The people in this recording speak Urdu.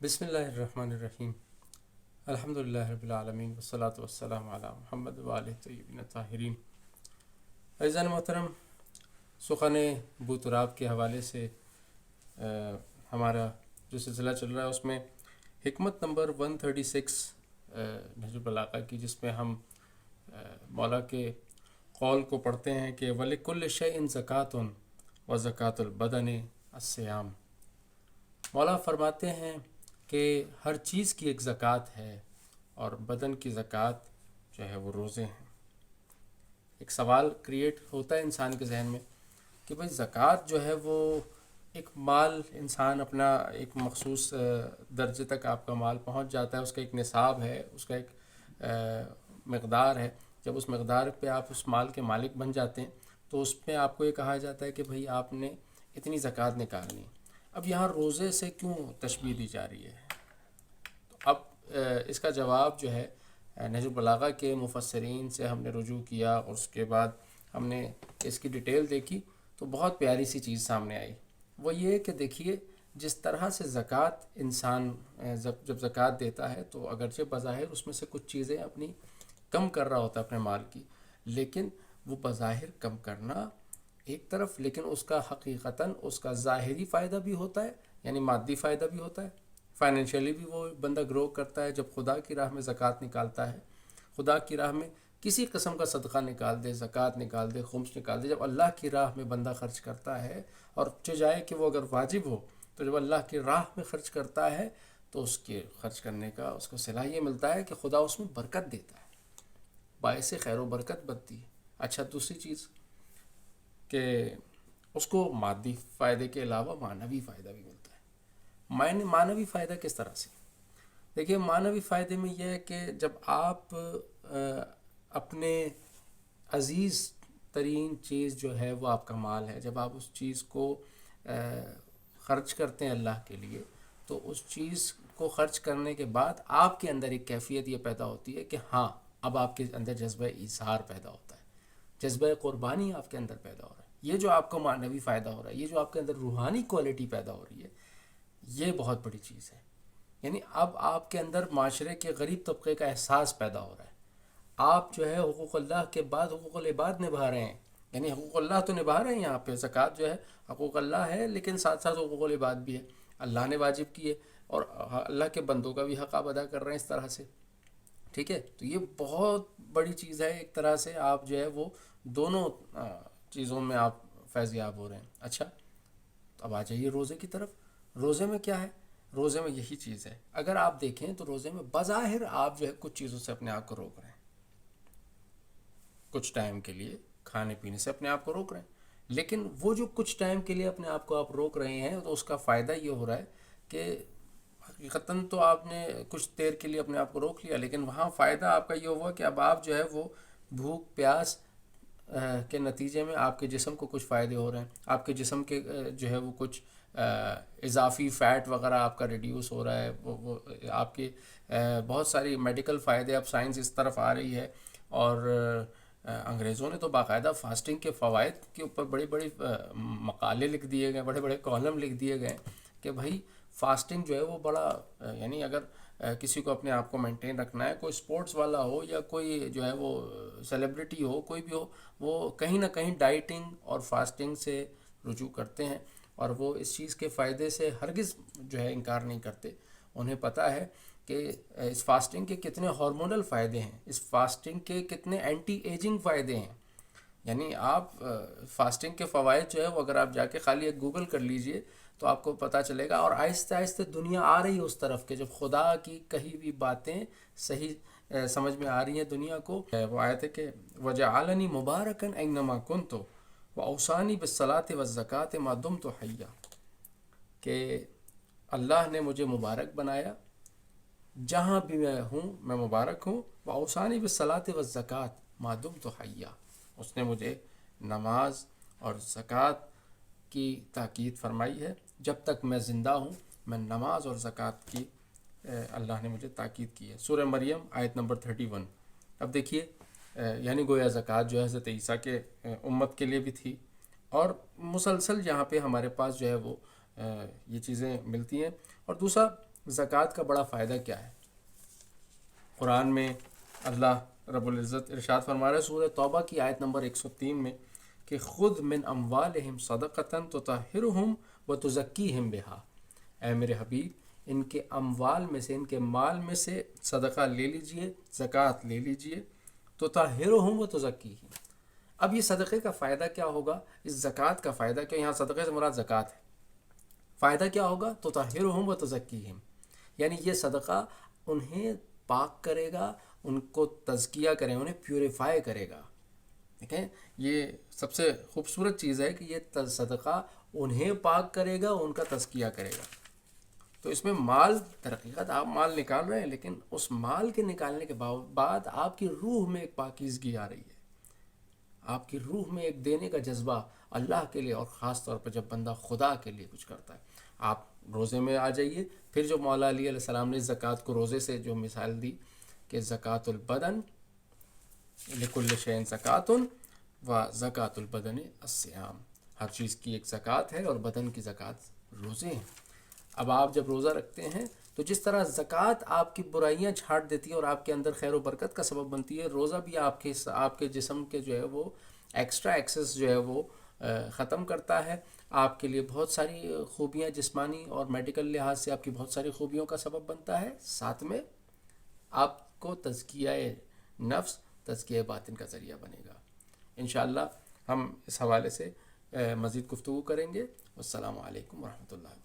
بسم اللہ الرحمن الرحیم۔ الحمد للہ رب العالمین والصلاة والسلام علی محمد وآلہ طیبین الطاہرین۔ عزیزان محترم، سخن بو تراب کے حوالے سے ہمارا جو سلسلہ چل رہا ہے اس میں حکمت نمبر 136 نہج البلاغہ کی، جس میں ہم مولا کے قول کو پڑھتے ہیں کہ وَلِكُلِّ شَيْءٍ زَكَاةٌ وَزَكَاةُ الْبَدَنِ الصِّيَامُ۔ مولا فرماتے ہیں کہ ہر چیز کی ایک زکوٰۃ ہے اور بدن کی زکوٰۃ جو ہے وہ روزے ہیں۔ ایک سوال کریٹ ہوتا ہے انسان کے ذہن میں کہ بھائی زکوٰۃ جو ہے وہ ایک مال، انسان اپنا ایک مخصوص درجے تک آپ کا مال پہنچ جاتا ہے، اس کا ایک نصاب ہے، اس کا ایک مقدار ہے۔ جب اس مقدار پہ آپ اس مال کے مالک بن جاتے ہیں تو اس میں آپ کو یہ کہا جاتا ہے کہ بھائی آپ نے اتنی زکوٰۃ نکالنی ہے۔ اب یہاں روزے سے کیوں تشبیہ دی جا رہی ہے؟ تو اب اس کا جواب جو ہے نہج البلاغہ کے مفسرین سے ہم نے رجوع کیا اور اس کے بعد ہم نے اس کی ڈیٹیل دیکھی تو بہت پیاری سی چیز سامنے آئی۔ وہ یہ کہ دیکھیے، جس طرح سے زکوٰۃ انسان جب زکوٰۃ دیتا ہے تو اگرچہ بظاہر اس میں سے کچھ چیزیں اپنی کم کر رہا ہوتا ہے اپنے مال کی، لیکن وہ بظاہر کم کرنا ایک طرف، لیکن اس کا حقیقتاً اس کا ظاہری فائدہ بھی ہوتا ہے، یعنی مادی فائدہ بھی ہوتا ہے، فائنینشلی بھی وہ بندہ گرو کرتا ہے جب خدا کی راہ میں زکوٰۃ نکالتا ہے۔ خدا کی راہ میں کسی قسم کا صدقہ نکال دے، زکوٰۃ نکال دے، خمس نکال دے، جب اللہ کی راہ میں بندہ خرچ کرتا ہے، اور چاہے کہ وہ اگر واجب ہو تو جب اللہ کی راہ میں خرچ کرتا ہے تو اس کے خرچ کرنے کا اس کو صلاح یہ ملتا ہے کہ خدا اس میں برکت دیتا ہے، باعث خیر و برکت بنتی ہے۔ اچھا، دوسری چیز کہ اس کو مادی فائدے کے علاوہ معنوی فائدہ بھی ملتا ہے۔ معنوی فائدہ کس طرح سے؟ دیکھیے، معنوی فائدے میں یہ ہے کہ جب آپ اپنے عزیز ترین چیز جو ہے وہ آپ کا مال ہے، جب آپ اس چیز کو خرچ کرتے ہیں اللہ کے لیے، تو اس چیز کو خرچ کرنے کے بعد آپ کے اندر ایک کیفیت یہ پیدا ہوتی ہے کہ ہاں، اب آپ کے اندر جذبہ ایثار پیدا ہوتا ہے، جذبہ قربانی آپ کے اندر پیدا ہو رہا ہے۔ یہ جو آپ کو معنوی فائدہ ہو رہا ہے، یہ جو آپ کے اندر روحانی کوالٹی پیدا ہو رہی ہے، یہ بہت بڑی چیز ہے۔ یعنی اب آپ کے اندر معاشرے کے غریب طبقے کا احساس پیدا ہو رہا ہے۔ آپ جو ہے حقوق اللہ کے بعد حقوق العباد نبھا رہے ہیں، یعنی حقوق اللہ تو نبھا رہے ہیں، یہاں پہ زکوٰۃ جو ہے حقوق اللہ ہے، لیکن ساتھ ساتھ حقوق العباد بھی ہے، اللہ نے واجب کیے، اور اللہ کے بندوں کا بھی حق آپ ادا کر رہے ہیں اس طرح سے۔ ٹھیک ہے، تو یہ بہت بڑی چیز ہے، ایک طرح سے آپ جو ہے وہ دونوں چیزوں میں آپ فیضیاب ہو رہے ہیں۔ اچھا، اب آ جائیے روزے کی طرف۔ روزے میں کیا ہے؟ روزے میں یہی چیز ہے، اگر آپ دیکھیں تو روزے میں بظاہر آپ جو ہے کچھ چیزوں سے اپنے آپ کو روک رہے ہیں، کچھ ٹائم کے لیے کھانے پینے سے اپنے آپ کو روک رہے ہیں، لیکن وہ جو کچھ ٹائم کے لیے اپنے آپ کو آپ روک رہے ہیں تو اس کا فائدہ یہ ہو رہا ہے کہ حقیقتاً تو آپ نے کچھ دیر کے لیے اپنے آپ کو روک لیا، لیکن وہاں فائدہ آپ کا یہ ہوا کہ اب آپ جو ہے وہ بھوک پیاس کے نتیجے میں آپ کے جسم کو کچھ فائدے ہو رہے ہیں، آپ کے جسم کے جو ہے وہ کچھ اضافی فیٹ وغیرہ آپ کا ریڈیوس ہو رہا ہے، وہ آپ کے بہت ساری میڈیکل فائدے، اب سائنس اس طرف آ رہی ہے، اور انگریزوں نے تو باقاعدہ فاسٹنگ کے فوائد کے اوپر بڑی بڑی مقالے لکھ دیے گئے، بڑے بڑے کالم لکھ دیے گئے کہ بھائی فاسٹنگ جو ہے وہ بڑا، یعنی اگر کسی کو اپنے آپ کو مینٹین رکھنا ہے، کوئی سپورٹس والا ہو یا کوئی جو ہے وہ سیلیبریٹی ہو، کوئی بھی ہو، وہ کہیں نہ کہیں ڈائٹنگ اور فاسٹنگ سے رجوع کرتے ہیں، اور وہ اس چیز کے فائدے سے ہرگز جو ہے انکار نہیں کرتے۔ انہیں پتہ ہے کہ اس فاسٹنگ کے کتنے ہارمونل فائدے ہیں، اس فاسٹنگ کے کتنے اینٹی ایجنگ فائدے ہیں۔ یعنی آپ فاسٹنگ کے فوائد جو ہے وہ اگر آپ جا کے خالی ایک گوگل کر لیجئے تو آپ کو پتہ چلے گا، اور آہستہ آہستہ دنیا آ رہی ہے اس طرف کہ جب خدا کی کہی ہوئی باتیں صحیح سمجھ میں آ رہی ہیں دنیا کو۔ وہ آیت ہے کہ وَجَعَلَنِي مُبَارَكًا أَيْنَمَا كُنْتُ وَأَوْصَانِي بِالصَّلَاةِ وَالزَّكَاةِ مَا دُمْتُ حَيًّا، کہ اللہ نے مجھے مبارک بنایا، جہاں بھی میں ہوں میں مبارک ہوں، وَأَوْصَانِي بِالصَّلَاةِ وَالزَّكَاةِ مَا دُمْتُ حَيًّا، اس نے مجھے نماز اور زکوٰۃ کی تاکید فرمائی ہے، جب تک میں زندہ ہوں میں نماز اور زکوٰۃ کی اللہ نے مجھے تاکید کی ہے۔ سورہ مریم آیت نمبر 31۔ اب دیکھیے، یعنی گویا زکوٰۃ جو ہے حضرت عیسیٰ کے امت کے لیے بھی تھی، اور مسلسل یہاں پہ ہمارے پاس جو ہے وہ یہ چیزیں ملتی ہیں۔ اور دوسرا زکوٰۃ کا بڑا فائدہ کیا ہے؟ قرآن میں اللہ رب العزت ارشاد فرما رہا ہے سورہ توبہ کی آیت نمبر 103 میں کہ خذ من اموالہم صدقۃ تطہرہم وتزکیہم بہا، اے میرے حبیب ان کے اموال میں سے، ان کے مال میں سے صدقہ لے لیجئے، زکوٰۃ لے لیجئے، تطہرہم وتزکیہم۔ اب یہ صدقے کا فائدہ کیا ہوگا؟ اس زکوٰۃ کا فائدہ کیا؟ یہاں صدقے سے مراد زکوٰۃ ہے۔ فائدہ کیا ہوگا؟ تطہرہم وتزکیہم، یعنی یہ صدقہ انہیں پاک کرے گا، ان کو تزکیہ کرے گا، انہیں پیوریفائی کرے گا۔ دیکھیں یہ سب سے خوبصورت چیز ہے کہ یہ صدقہ انہیں پاک کرے گا، ان کا تزکیہ کرے گا۔ تو اس میں مال، تحقیقات آپ مال نکال رہے ہیں، لیکن اس مال کے نکالنے کے بعد آپ کی روح میں ایک پاکیزگی آ رہی ہے، آپ کی روح میں ایک دینے کا جذبہ اللہ کے لیے، اور خاص طور پر جب بندہ خدا کے لیے کچھ کرتا ہے۔ آپ روزے میں آ جائیے، پھر جو مولا علی علیہ السلام نے زکوٰۃ کو روزے سے جو مثال دی کہ زکوٰۃ البدن لکل شیء زکوٰۃ و زکوٰۃ البدن الصیام، ہر چیز کی ایک زکوٰۃ ہے اور بدن کی زکوٰۃ روزے ہیں۔ اب آپ جب روزہ رکھتے ہیں تو جس طرح زکوٰۃ آپ کی برائیاں چھاٹ دیتی ہے اور آپ کے اندر خیر و برکت کا سبب بنتی ہے، روزہ بھی آپ کے جسم کے جو ہے وہ ایکسٹرا ایکسس جو ہے وہ ختم کرتا ہے، آپ کے لیے بہت ساری خوبیاں جسمانی اور میڈیکل لحاظ سے آپ کی بہت ساری خوبیوں کا سبب بنتا ہے، ساتھ میں آپ کو تزکیہ نفس، تزکیہ باطن کا ذریعہ بنے گا۔ انشاءاللہ ہم اس حوالے سے مزید گفتگو کریں گے۔ والسلام علیکم ورحمۃ اللہ۔